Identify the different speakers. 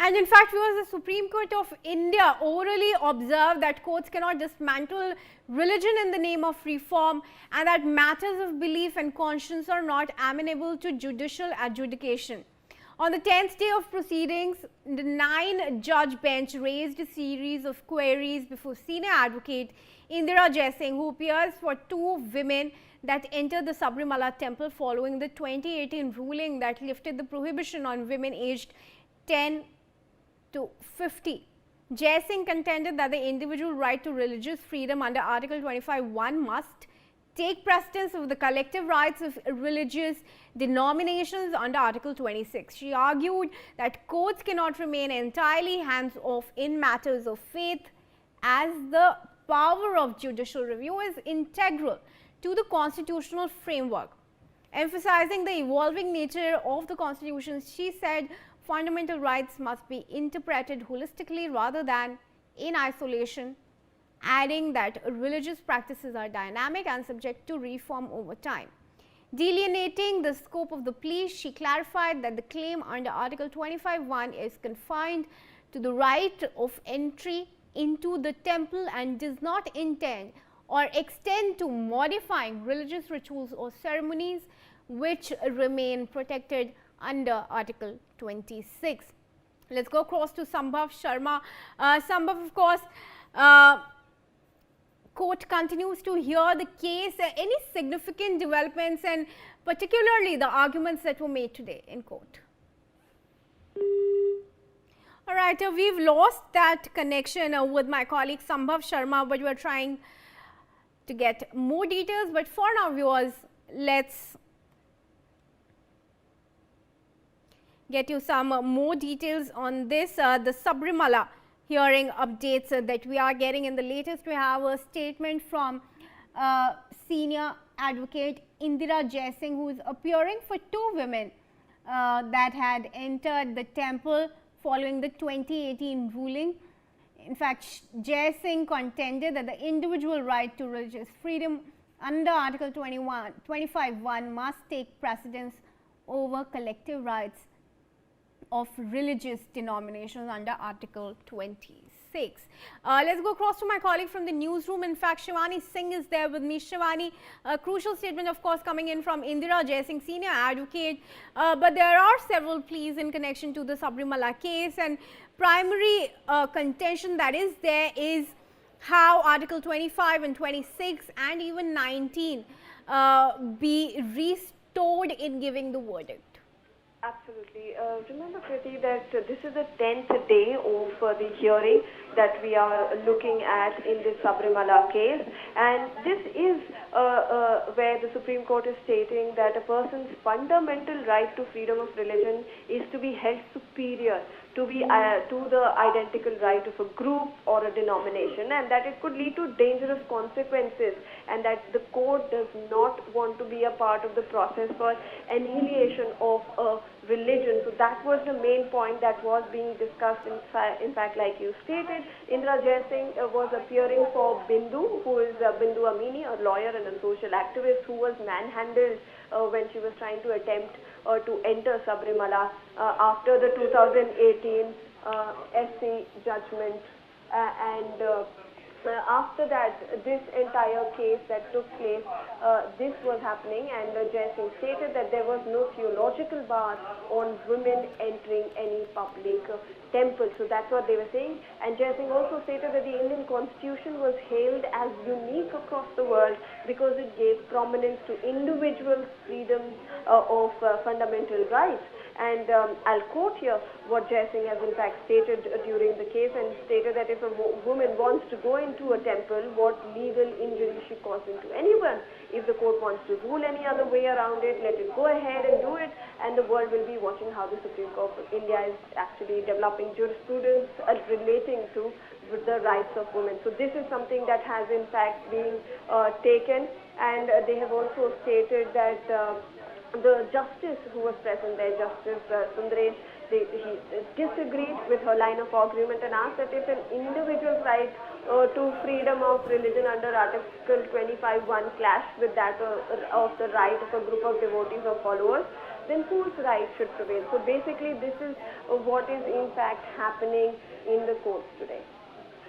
Speaker 1: And in fact, viewers, the Supreme Court of India orally observed that courts cannot dismantle religion in the name of reform, and that matters of belief and conscience are not amenable to judicial adjudication. On the 10th day of proceedings, the 9-judge bench raised a series of queries before senior advocate Indira Jaising, who appears for 2 women that entered the Sabarimala temple following the 2018 ruling that lifted the prohibition on women aged 10 to 50. Jaising contended that the individual right to religious freedom under Article 25(1) must take precedence over the collective rights of religious denominations under Article 26. She argued that courts cannot remain entirely hands-off in matters of faith, as the power of judicial review is integral to the constitutional framework. Emphasizing the evolving nature of the Constitution, she said fundamental rights must be interpreted holistically rather than in isolation, adding that religious practices are dynamic and subject to reform over time. Delineating the scope of the plea, she clarified that the claim under Article 25(1) is confined to the right of entry into the temple and does not intend or extend to modifying religious rituals or ceremonies which remain protected under Article 26. Let's go across to Sambhav Sharma. Sambhav, of course, court continues to hear the case. Any significant developments, and particularly the arguments that were made today in court? All right, we've lost that connection with my colleague Sambhav Sharma, but we're trying to get more details. But for now, viewers, let's get you some more details on this. The Sabarimala hearing updates that we are getting. In the latest, we have a statement from senior advocate Indira Jaising, who is appearing for 2 women that had entered the temple following the 2018 ruling. In fact, Jaising contended that the individual right to religious freedom under Article 25(1) must take precedence over collective rights of religious denominations under Article 26. Let's go across to my colleague from the newsroom. In fact, Shivani Singh is there with me. Shivani, a crucial statement, of course, coming in from Indira Jaising, senior advocate. But there are several pleas in connection to the Sabarimala case, and primary contention that is there is how Article 25 and 26 and even 19 be restored in giving the verdict.
Speaker 2: Absolutely. Remember, Kriti, that this is the 10th day of the hearing that we are looking at in this Sabarimala case, and this is where the Supreme Court is stating that a person's fundamental right to freedom of religion is to be held superior to the identical right of a group or a denomination, and that it could lead to dangerous consequences, and that the court does not want to be a part of the process for annihilation of a religion. So that was the main point that was being discussed. In fact, like you stated, Indira Jaising was appearing for Bindu, who is Bindu Amini, a lawyer and a social activist who was manhandled when she was trying to attempt to enter Sabarimala after the 2018 SC judgment, and after that, this entire case that took place, this was happening, and Jaising stated that there was no theological bar on women entering any public temple. So that's what they were saying. And Jaising also stated that the Indian Constitution was hailed as unique across the world because it gave prominence to individual freedoms of fundamental rights. And I'll quote here what Jaising has in fact stated during the case, and stated that if a woman wants to go into a temple, what legal injury she caused into anyone. If the court wants to rule any other way around it, let it go ahead and do it, and the world will be watching how the Supreme Court of India is actually developing jurisprudence relating to the rights of women. So this is something that has in fact been taken, and they have also stated that the justice who was present there, Justice Sundaresh, he disagreed with her line of argument and asked that if an individual's right to freedom of religion under Article 25(1) clashed with that of the right of a group of devotees or followers, then whose right should prevail? So basically, this is what is in fact happening in the courts today.